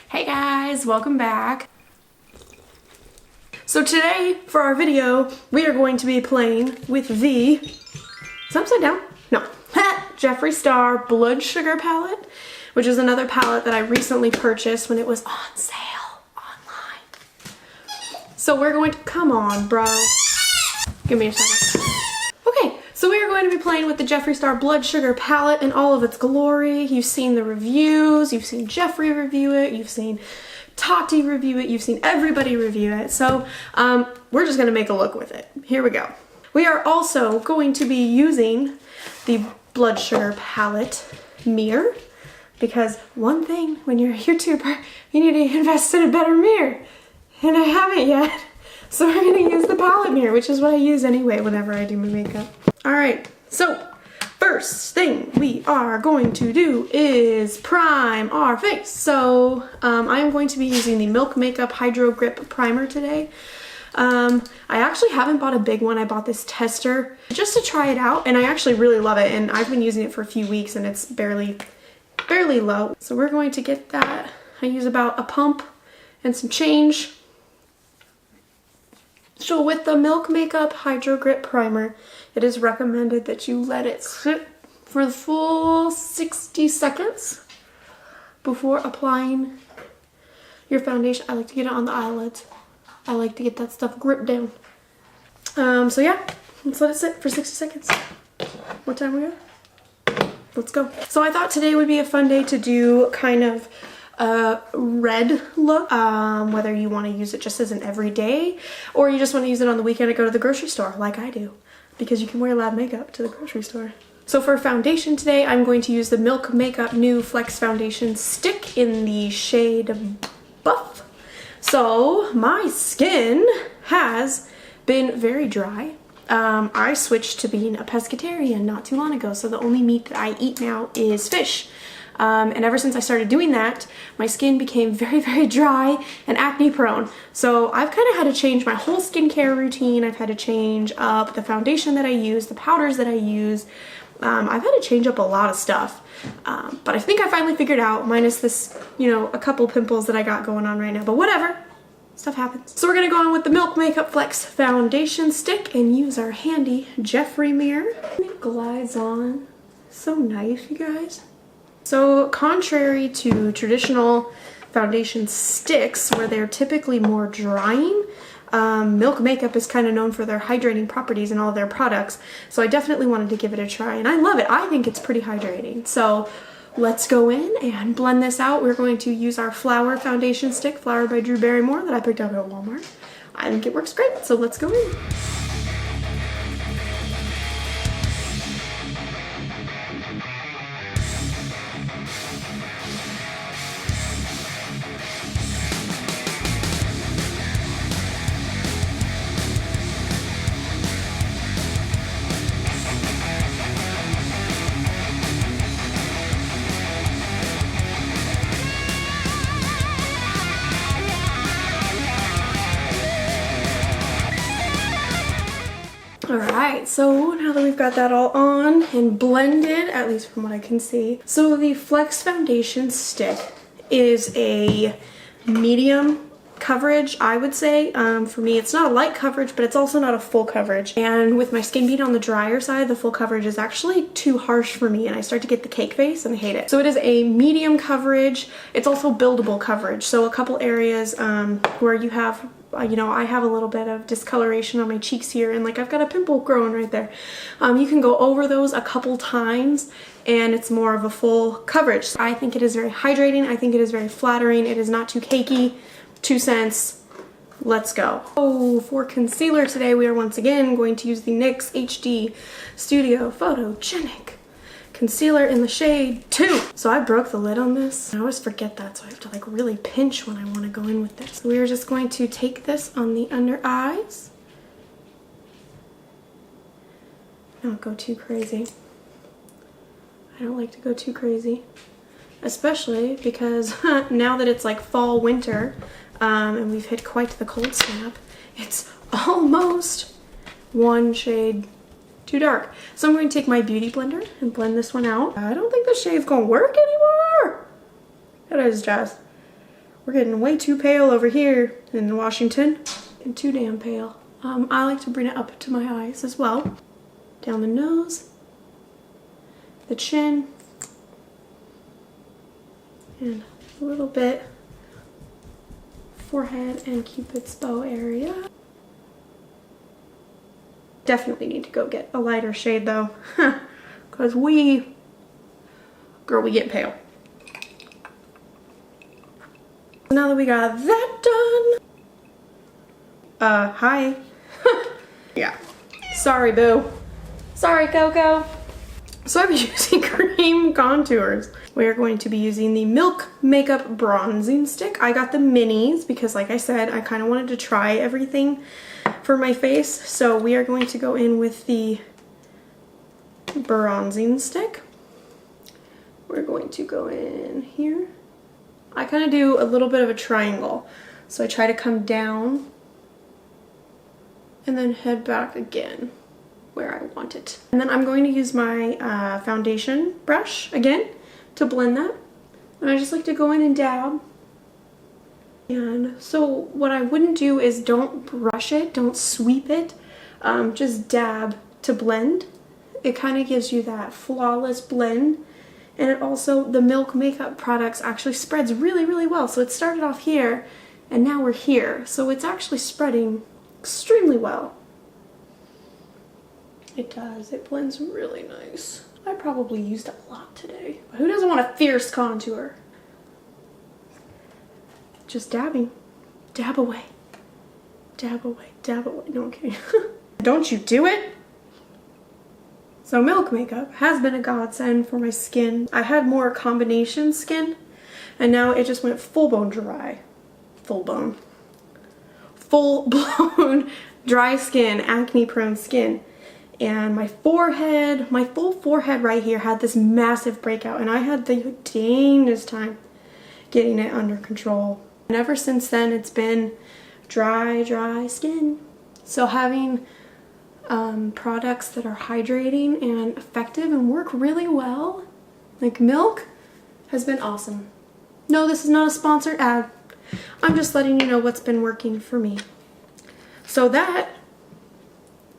Hey guys, welcome back. So today, for our video, we are going to be playing with the... Is that upside down? No. Jeffree Star Blood Sugar palette, which is another palette that I recently purchased when it was on sale online. So we're going to... Come on, bro. Give me a second. Okay, so we are going to be playing with the Jeffree Star Blood Sugar palette in all of its glory. You've seen the reviews, you've seen Jeffree review it, you've seen Tati review it, you've seen everybody review it. So we're just gonna make a look with it. Here we go. We are also going to be using the Blood Sugar palette mirror, because one thing when you're a YouTuber, you need to invest in a better mirror. And I haven't yet. So we're gonna use the palette mirror, which is what I use anyway whenever I do my makeup. All right, so first thing we are going to do is prime our face. So I am going to be using the Milk Makeup Hydro Grip Primer today. I actually haven't bought a big one. I bought this tester just to try it out, and I actually really love it, and I've been using it for a few weeks and it's barely low. So we're going to get that. I use about a pump and some change. So with the Milk Makeup Hydro Grip Primer, it is recommended that you let it sit for the full 60 seconds before applying your foundation. I like to get it on the eyelids. I like to get that stuff gripped down. So yeah, let's let it sit for 60 seconds. What time we got? Let's go. So I thought today would be a fun day to do kind of a red look, whether you want to use it just as an everyday or you just want to use it on the weekend to go to the grocery store like I do, because you can wear lab makeup to the grocery store. So for foundation today, I'm going to use the Milk Makeup New Flex Foundation Stick in the shade Buff. So my skin has been very dry. I switched to being a pescatarian not too long ago, so the only meat that I eat now is fish. And ever since I started doing that, my skin became very dry and acne prone. So I've kind of had to change my whole skincare routine. I've had to change up the foundation that I use, the powders that I use. I've had to change up a lot of stuff. But I think I finally figured out, minus this, you know, a couple pimples that I got going on right now, but whatever. Stuff happens. So we're gonna go on with the Milk Makeup Flex Foundation Stick and use our handy Jeffree mirror. It glides on. So nice, you guys. So contrary to traditional foundation sticks where they're typically more drying, Milk Makeup is kind of known for their hydrating properties in all of their products. So I definitely wanted to give it a try, and I love it. I think it's pretty hydrating. So let's go in and blend this out. We're going to use our Flower Foundation Stick, Flower by Drew Barrymore, that I picked up at Walmart. I think it works great, so let's go in. Alright, so now that we've got that all on and blended, at least from what I can see, so the Flex Foundation Stick is a medium coverage, I would say. For me, it's not a light coverage, but it's also not a full coverage. And with my skin being on the drier side, the full coverage is actually too harsh for me, and I start to get the cake face and I hate it. So it is a medium coverage. It's also buildable coverage. So a couple areas where you have, you know, I have a little bit of discoloration on my cheeks here, and like I've got a pimple growing right there. You can go over those a couple times and it's more of a full coverage. I think it is very hydrating. I think it is very flattering. It is not too cakey. 2 cents. Let's go. Oh, for concealer today, we are once again going to use the NYX HD Studio Photogenic Concealer in the shade 2. So I broke the lid on this. I always forget that, so I have to like really pinch when I want to go in with this. So we are just going to take this on the under eyes. Don't go too crazy. I don't like to go too crazy. Especially because now that it's like fall, winter, and we've hit quite the cold snap, it's almost one shade too dark. So I'm going to take my beauty blender and blend this one out. I don't think the shade's gonna work anymore. It is just, we're getting way too pale over here in Washington and too damn pale. I like to bring it up to my eyes as well. Down the nose, the chin, and a little bit forehead and Cupid's bow area. Definitely need to go get a lighter shade though, because we get pale. Now that we got that done, hi. Yeah. Sorry, boo. Sorry, Coco. So I've been using cream contours. We are going to be using the Milk Makeup Bronzing Stick. I got the minis because, like I said, I kind of wanted to try everything for my face. So we are going to go in with the bronzing stick. We're going to go in here. I kind of do a little bit of a triangle. So I try to come down and then head back again where I want it. And then I'm going to use my foundation brush again to blend that. And I just like to go in and dab. And so what I wouldn't do is don't brush it, don't sweep it, just dab to blend. It kind of gives you that flawless blend. And it also, the Milk Makeup products actually spreads really, really well. So it started off here and now we're here. So it's actually spreading extremely well. It does. It blends really nice. I probably used a lot today. But who doesn't want a fierce contour? Just dabbing. Dab away. Dab away. Dab away. No, I'm kidding. Don't you do it? So Milk Makeup has been a godsend for my skin. I had more combination skin and now it just went full-blown dry. Full-blown dry skin, acne-prone skin. And my forehead, my full forehead right here had this massive breakout and I had the dangest time getting it under control. And ever since then, it's been dry skin. So having products that are hydrating and effective and work really well, like Milk, has been awesome. No, this is not a sponsored ad. I'm just letting you know what's been working for me. So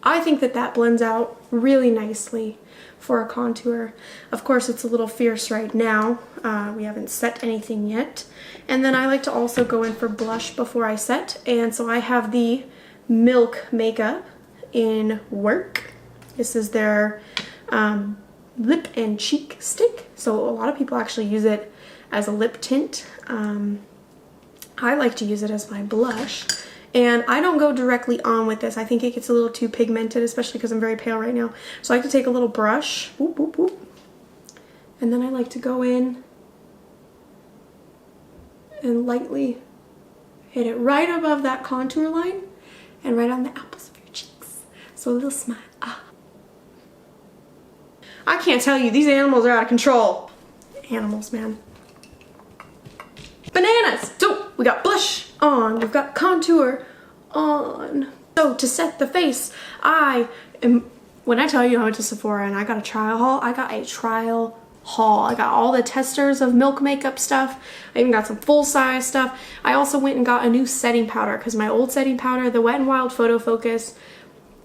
I think that blends out really nicely for a contour. Of course, it's a little fierce right now. We haven't set anything yet. And then I like to also go in for blush before I set. And so I have the Milk Makeup in Work. This is their lip and cheek stick. So a lot of people actually use it as a lip tint. I like to use it as my blush. And I don't go directly on with this. I think it gets a little too pigmented, especially because I'm very pale right now. So I like to take a little brush, whoop, whoop, whoop, and then I like to go in and lightly hit it right above that contour line and right on the apples of your cheeks. So a little smile. Ah. I can't tell you, these animals are out of control. Animals, man. Bananas! So we got blush on, we've got contour on. So to set the face, when I tell you I went to Sephora and I got a trial haul, I got all the testers of Milk Makeup stuff. I even got some full-size stuff. I also went and got a new setting powder because my old setting powder, the Wet n Wild Photo Focus,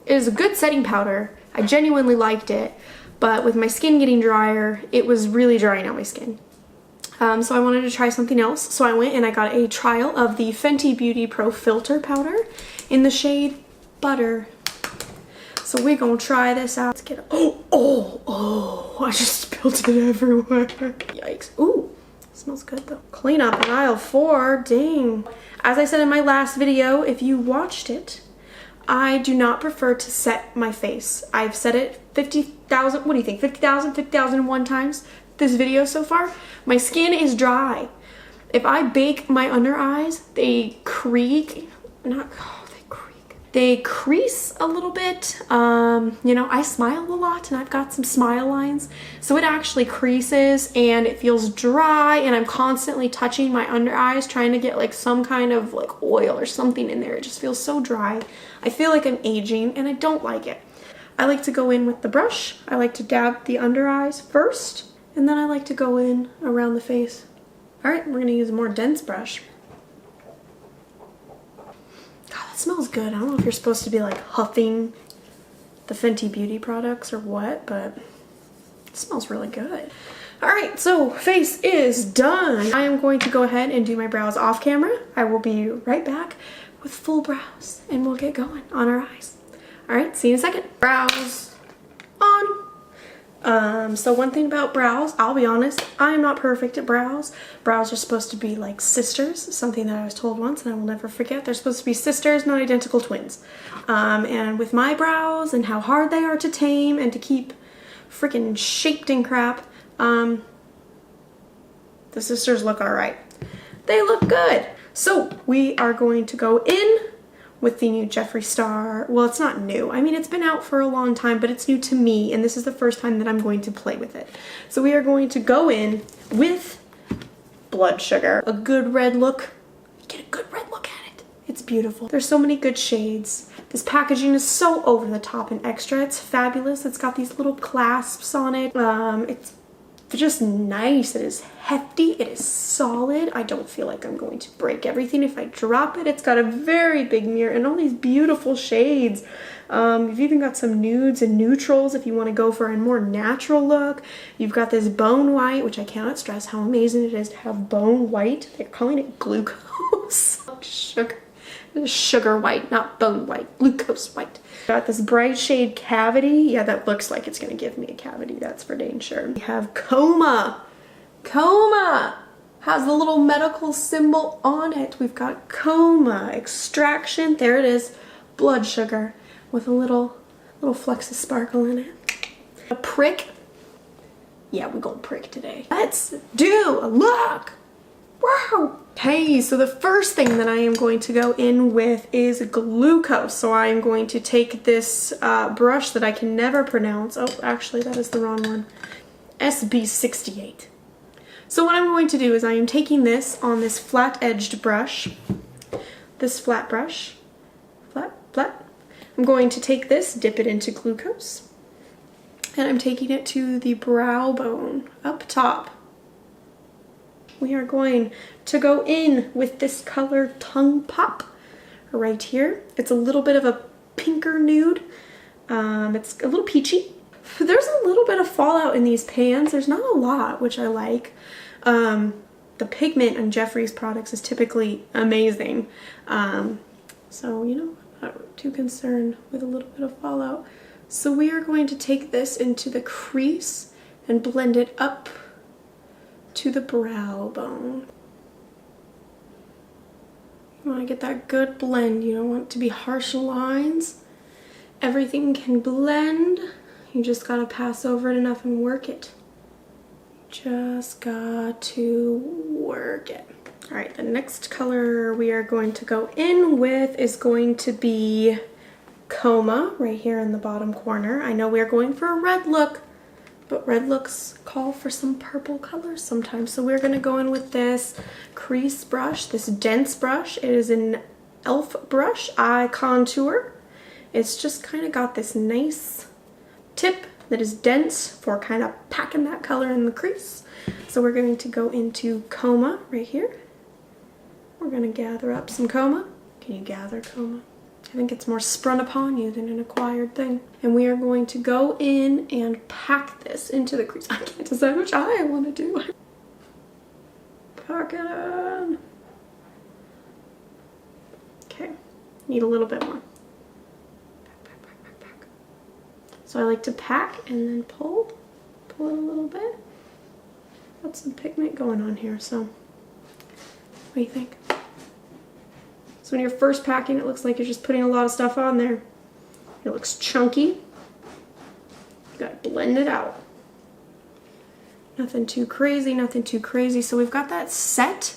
is a good setting powder. I genuinely liked it, but with my skin getting drier, it was really drying out my skin. So I wanted to try something else. So I went and I got a trial of the Fenty Beauty Pro Filter Powder in the shade Butter. So we're gonna try this out. Let's get it. Oh, I just spilled it everywhere. Yikes. Ooh, smells good though. Clean up in aisle 4, dang. As I said in my last video, if you watched it, I do not prefer to set my face. I've set it 50,000, what do you think, 50,001 times this video so far. My skin is dry. If I bake my under eyes, they they crease a little bit. You know, I smile a lot and I've got some smile lines, so it actually creases and it feels dry, and I'm constantly touching my under eyes trying to get like some kind of like oil or something in there. It just feels so dry. I feel like I'm aging and I don't like it. I like to go in with the brush. I like to dab the under eyes first, and then I like to go in around the face All right, we're gonna use a more dense brush. God, that smells good. I don't know if you're supposed to be like huffing the Fenty Beauty products or what, but it smells really good. All right, so face is done. I am going to go ahead and do my brows off camera. I will be right back with full brows and we'll get going on our eyes. All right, see you in a second. Brows on. So one thing about brows, I'll be honest, I'm not perfect at brows. Brows are supposed to be like sisters, something that I was told once and I will never forget. They're supposed to be sisters, not identical twins. And with my brows and how hard they are to tame and to keep freaking shaped and crap, the sisters look all right. They look good. So we are going to go in with the new Jeffree Star. Well, it's not new. I mean, it's been out for a long time, but it's new to me, and this is the first time that I'm going to play with it. So we are going to go in with Blood Sugar. A good red look. You get a good red look at it. It's beautiful. There's so many good shades. This packaging is so over the top and extra. It's fabulous. It's got these little clasps on it. It's just nice. It is hefty. It is solid. I don't feel like I'm going to break everything if I drop it. It's got a very big mirror and all these beautiful shades. You've even got some nudes and neutrals if you want to go for a more natural look. You've got this bone white, which I cannot stress how amazing it is to have bone white. They're calling it glucose. Sugar. Sugar white, not bone white. Glucose white. Got this bright shade Cavity. Yeah, that looks like it's gonna give me a cavity, that's for dang sure. We have Coma. Coma has the little medical symbol on it. We've got Coma, Extraction, there it is, Blood Sugar with a little flecks of sparkle in it. A prick. Yeah, we're gonna prick today. Let's do a look. Wow. Okay, so the first thing that I am going to go in with is glucose. So I am going to take this brush that I can never pronounce. Oh, actually, that is the wrong one. SB68. So what I'm going to do is I am taking this on this flat-edged brush. This flat brush. Flat. I'm going to take this, dip it into glucose. And I'm taking it to the brow bone up top. We are going to go in with this color Tongue Pop right here. It's a little bit of a pinker nude. It's a little peachy. There's a little bit of fallout in these pans. There's not a lot, which I like. The pigment on Jeffree's products is typically amazing. So, you know, I'm not too concerned with a little bit of fallout. So we are going to take this into the crease and blend it up to the brow bone. You want to get that good blend. You don't want it to be harsh lines. Everything can blend. You just gotta pass over it enough and work it. Just got to work it. All right, the next color we are going to go in with is going to be Coma right here in the bottom corner. I know we are going for a red look, but red looks call for some purple colors sometimes. So we're gonna go in with this crease brush, this dense brush. It is an e.l.f. brush, eye contour. It's just kind of got this nice tip that is dense for kind of packing that color in the crease. So we're going to go into Coma right here. We're gonna gather up some Coma. Can you gather Coma? I think it's more sprung upon you than an acquired thing. And we are going to go in and pack this into the crease. I can't decide which eye I want to do. Pack it in. Okay, need a little bit more. Pack. So I like to pack and then pull it a little bit. Got some pigment going on here, so what do you think? So when you're first packing, it looks like you're just putting a lot of stuff on there. It looks chunky. You gotta blend it out. Nothing too crazy, nothing too crazy. So we've got that set.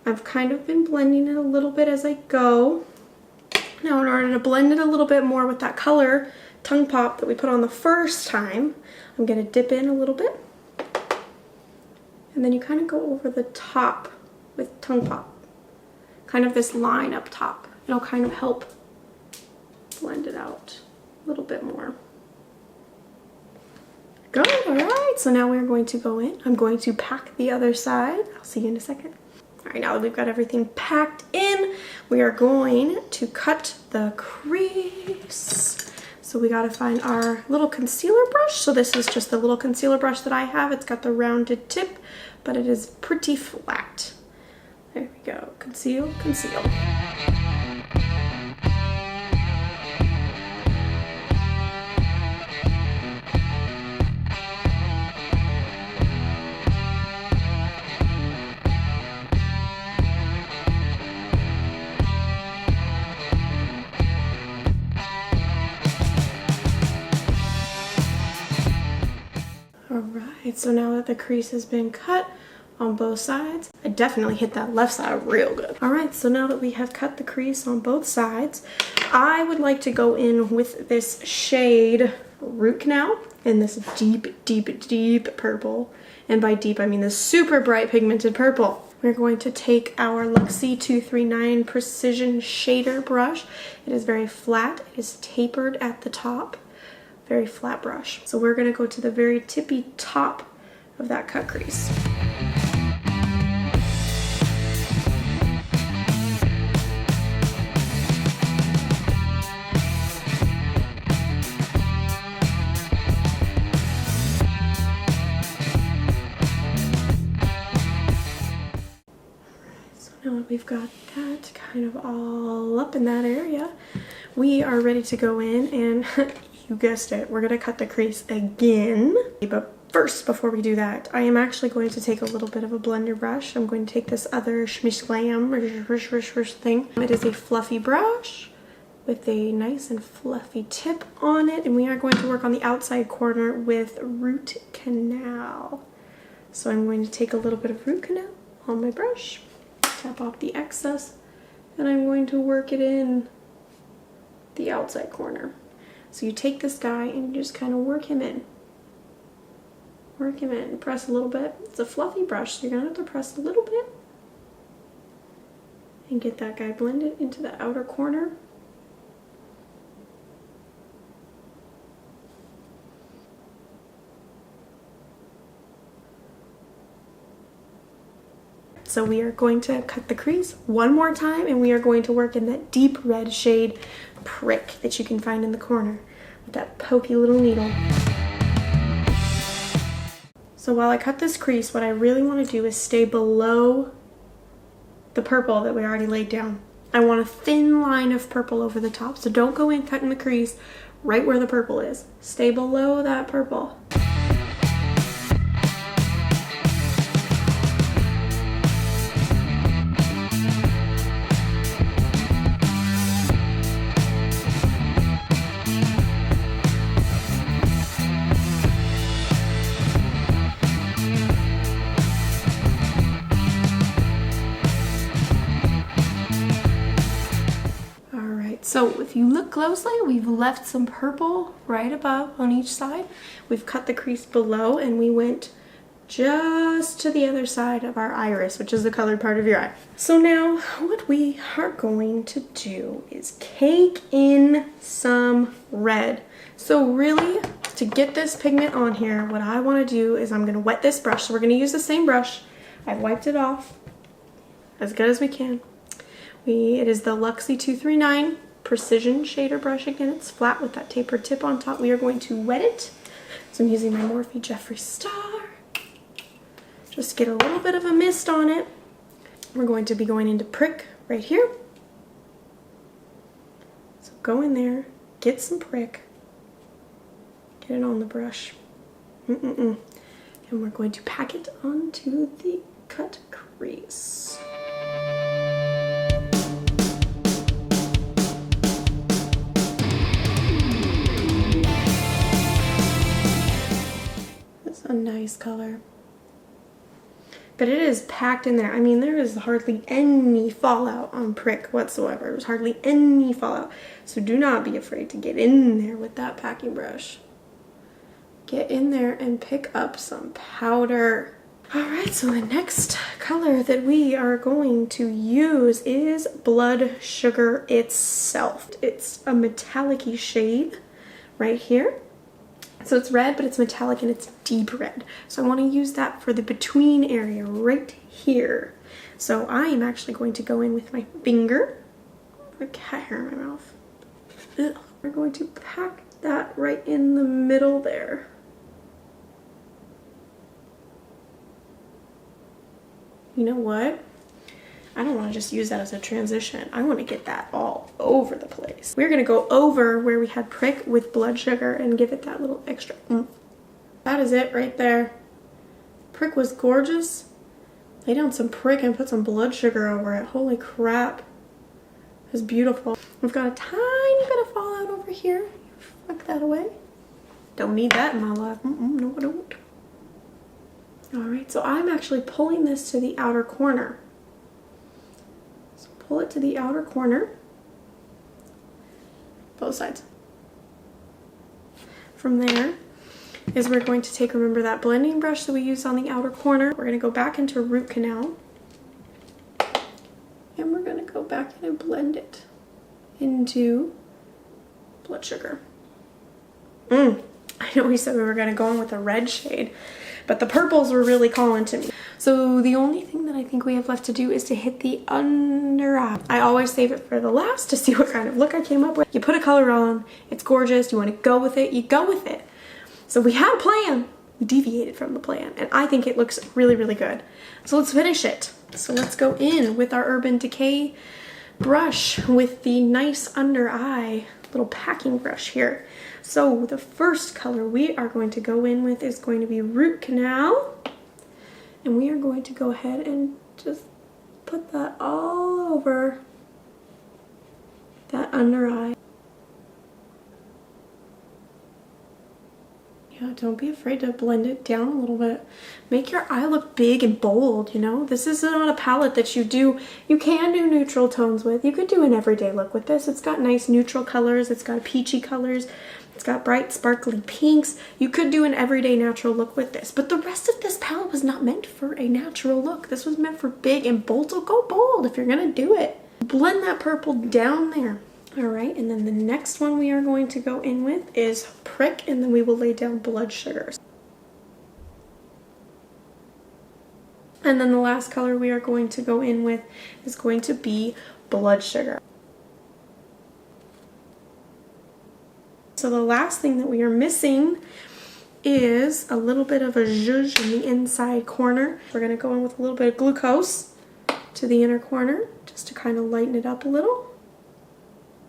I've kind of been blending it a little bit as I go. Now in order to blend it a little bit more with that color Tongue Pop that we put on the first time, I'm gonna dip in a little bit. And then you kind of go over the top with Tongue Pop. Kind of this line up top. It'll kind of help blend it out a little bit more. Good, all right. right, so now we're going to go in. I'm going to pack the other side. I'll see you in a second. All right, now that we've got everything packed in, we are going to cut the crease. So we gotta find our little concealer brush. So this is just the little concealer brush that I have. It's got the rounded tip, but it is pretty flat. There we go, conceal, conceal. Alright, so now that the crease has been cut on both sides, I definitely hit that left side real good. Alright, so now that we have cut the crease on both sides, I would like to go in with this shade Root Canal in this deep, deep, deep purple. And by deep, I mean this super bright pigmented purple. We're going to take our Luxie 239 Precision Shader brush. It is very flat, it is tapered at the top. Very flat brush. So we're going to go to the very tippy top of that cut crease. So now that we've got that kind of all up in that area, we are ready to go in and you guessed it, we're gonna cut the crease again. But first, before we do that, I am actually going to take a little bit of a blender brush. I'm going to take this other Schmish Glam thing. It is a fluffy brush with a nice and fluffy tip on it, and we are going to work on the outside corner with Root Canal. So I'm going to take a little bit of Root Canal on my brush, tap off the excess, and I'm going to work it in the outside corner. So you take this guy and you just kind of work him in. Work him in. Press a little bit. It's a fluffy brush, so you're going to have to press a little bit. And get that guy blended into the outer corner. So we are going to cut the crease one more time, and we are going to work in that deep red shade Prick that you can find in the corner with that pokey little needle. So while I cut this crease, what I really want to do is stay below the purple that we already laid down. I want a thin line of purple over the top, so don't go in cutting the crease right where the purple is. Stay below that purple. So if you look closely, we've left some purple right above on each side. We've cut the crease below, and we went just to the other side of our iris, which is the colored part of your eye. So now what we are going to do is cake in some red. So really, to get this pigment on here, what I want to do is I'm going to wet this brush. So we're going to use the same brush. I've wiped it off as good as we can. It is the Luxie 239 Precision Shader brush again. It's flat with that tapered tip on top. We are going to wet it. So I'm using my Morphe Jeffree Star. Just get a little bit of a mist on it. We're going to be going into Prick right here. So go in there, get some Prick, get it on the brush. And we're going to pack it onto the cut crease. A nice color, but it is packed in there. I mean, there is hardly any fallout on Prick whatsoever. There's hardly any fallout, so do not be afraid to get in there with that packing brush. Get in there and pick up some powder. Alright, so the next color that we are going to use is Blood Sugar itself. It's a metallic-y shade right here. So it's red, but it's metallic and it's deep red. So I want to use that for the between area right here. So I am actually going to go in with my finger. A cat hair in my mouth. Ugh. We're going to pack that right in the middle there. You know what? I don't want to just use that as a transition. I want to get that all over the place. We're going to go over where we had prick with blood sugar and give it that little extra oomph. That is it right there. Prick was gorgeous. Lay down some prick and put some blood sugar over it. Holy crap. It was beautiful. We've got a tiny bit of fallout over here. Fuck that away. Don't need that in my life. No, I don't. Alright, so I'm actually pulling this to the outer corner. Pull it to the outer corner, both sides. From there is we're going to take, remember that blending brush that we used on the outer corner, we're going to go back into root canal, and we're going to go back in and blend it into blood sugar. I know we said we were going to go in with a red shade, but the purples were really calling to me. So the only thing that I think we have left to do is to hit the under eye. I always save it for the last to see what kind of look I came up with. You put a color on, it's gorgeous, you want to go with it, you go with it. So we had a plan, we deviated from the plan, and I think it looks really, really good. So let's finish it. So let's go in with our Urban Decay brush with the nice under eye little packing brush here. So the first color we are going to go in with is going to be Root Canal. And we are going to go ahead and just put that all over that under eye. Yeah, don't be afraid to blend it down a little bit. Make your eye look big and bold, you know? This is not a palette that you can do neutral tones with. You could do an everyday look with this. It's got nice neutral colors. It's got peachy colors. It's got bright, sparkly pinks. You could do an everyday natural look with this, but the rest of this palette was not meant for a natural look. This was meant for big and bold, so go bold if you're gonna do it. Blend that purple down there. All right, and then the next one we are going to go in with is Prick, and then we will lay down blood sugars. And then the last color we are going to go in with is going to be Blood Sugar. So the last thing that we are missing is a little bit of a zhuzh in the inside corner. We're going to go in with a little bit of glucose to the inner corner just to kind of lighten it up a little.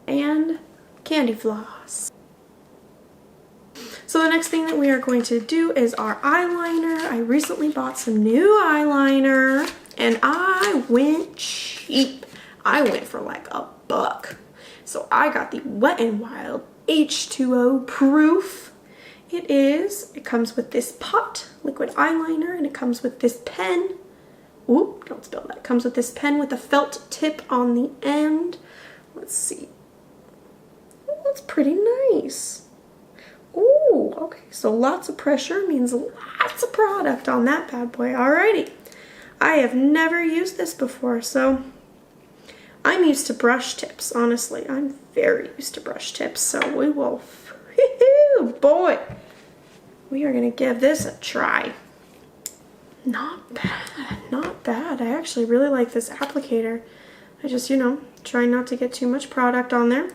And candy floss. So the next thing that we are going to do is our eyeliner. I recently bought some new eyeliner and I went cheap. I went for like $1. So I got the Wet n Wild H2O proof. It comes with this pot liquid eyeliner and it comes with this pen. Ooh, don't spill that. It comes with this pen with a felt tip on the end. Let's see. Oh, that's pretty nice. Ooh, okay. So lots of pressure means lots of product on that bad boy. Alrighty. I have never used this before, so I'm used to brush tips, honestly. I'm very used to brush tips, so we will, boy, we are going to give this a try. Not bad, not bad. I actually really like this applicator. I just, you know, try not to get too much product on there.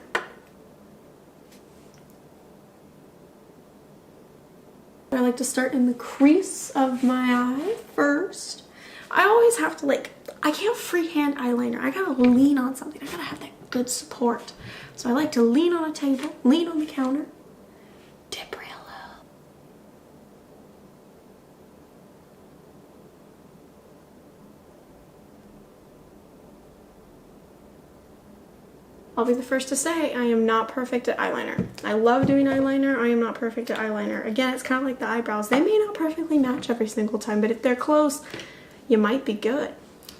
I like to start in the crease of my eye first. I always have to, like, I can't freehand eyeliner. I gotta lean on something. I gotta have that good support. So I like to lean on a table, lean on the counter, dip real low. I'll be the first to say I am not perfect at eyeliner. I love doing eyeliner. I am not perfect at eyeliner. Again, it's kind of like the eyebrows. They may not perfectly match every single time, but if they're close, you might be good.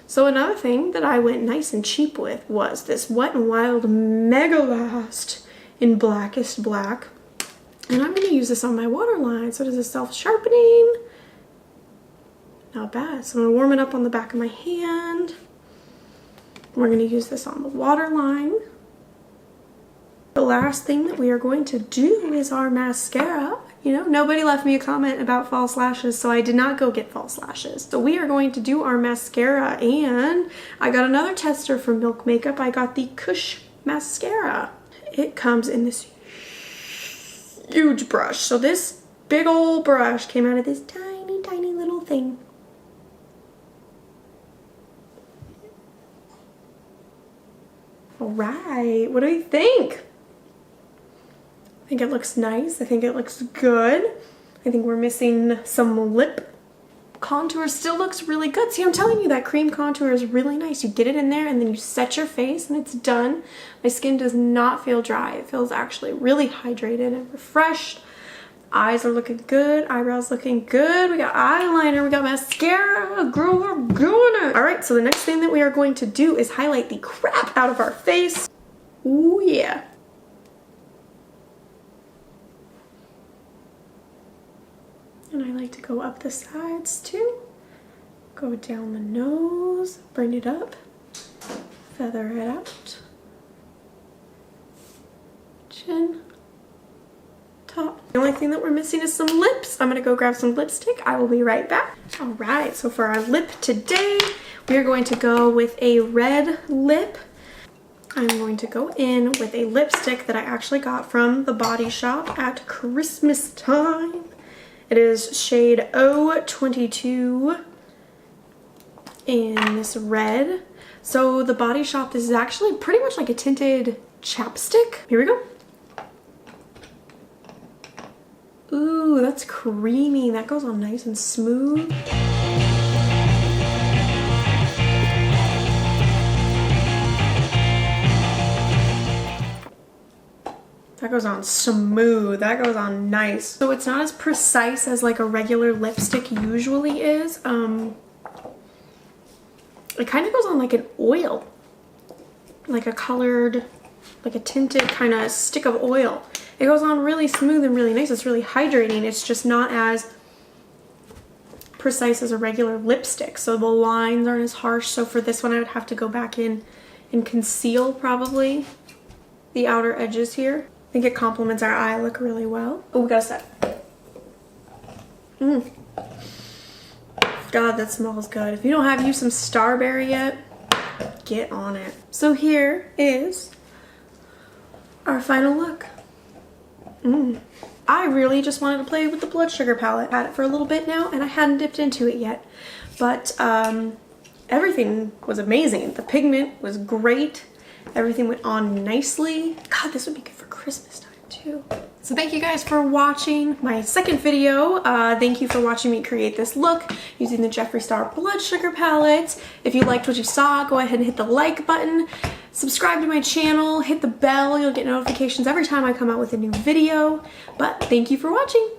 So another thing that I went nice and cheap with was this Wet n Wild Mega Last in Blackest Black. And I'm going to use this on my waterline. So it is a self-sharpening. Not bad. So I'm going to warm it up on the back of my hand. We're going to use this on the waterline. A the last thing that we are going to do is our mascara. You know, nobody left me a comment about false lashes, so I did not go get false lashes. So we are going to do our mascara, and I got another tester from Milk Makeup. I got the Kush mascara. It comes in this huge brush. So this big old brush came out of this tiny, tiny little thing. All right, what do you think? I think it looks nice. I think it looks good. I think we're missing some lip contour. Still looks really good. See, I'm telling you, that cream contour is really nice. You get it in there and then you set your face and it's done. My skin does not feel dry. It feels actually really hydrated and refreshed. Eyes are looking good. Eyebrows looking good. We got eyeliner. We got mascara. Girl, we're doing it. All right, so the next thing that we are going to do is highlight the crap out of our face. Ooh, yeah. And I like to go up the sides too. Go down the nose, bring it up, feather it out. Chin, top. The only thing that we're missing is some lips. I'm gonna go grab some lipstick. I will be right back. All right, so for our lip today, we are going to go with a red lip. I'm going to go in with a lipstick that I actually got from the Body Shop at Christmas time. It is shade 022 in this red. So the Body Shop, this is actually pretty much like a tinted chapstick. Here we go. Ooh, that's creamy. That goes on nice and smooth. That goes on smooth. That goes on nice. So it's not as precise as like a regular lipstick usually is. It kind of goes on like an oil. Like a colored, like a tinted kind of stick of oil. It goes on really smooth and really nice. It's really hydrating. It's just not as precise as a regular lipstick. So the lines aren't as harsh. So for this one I would have to go back in and conceal probably the outer edges here. I think it complements our eye look really well. Oh, we got a set. God, that smells good. If you don't have you some Starberry yet, get on it. So here is our final look. I really just wanted to play with the blood sugar palette. Had it for a little bit now and I hadn't dipped into it yet. But everything was amazing. The pigment was great. Everything went on nicely. God, this would be good for Christmas time too. So thank you guys for watching my second video. Thank you for watching me create this look using the Jeffree Star Blood Sugar Palette. If you liked what you saw, go ahead and hit the like button. Subscribe to my channel, hit the bell. You'll get notifications every time I come out with a new video. But thank you for watching.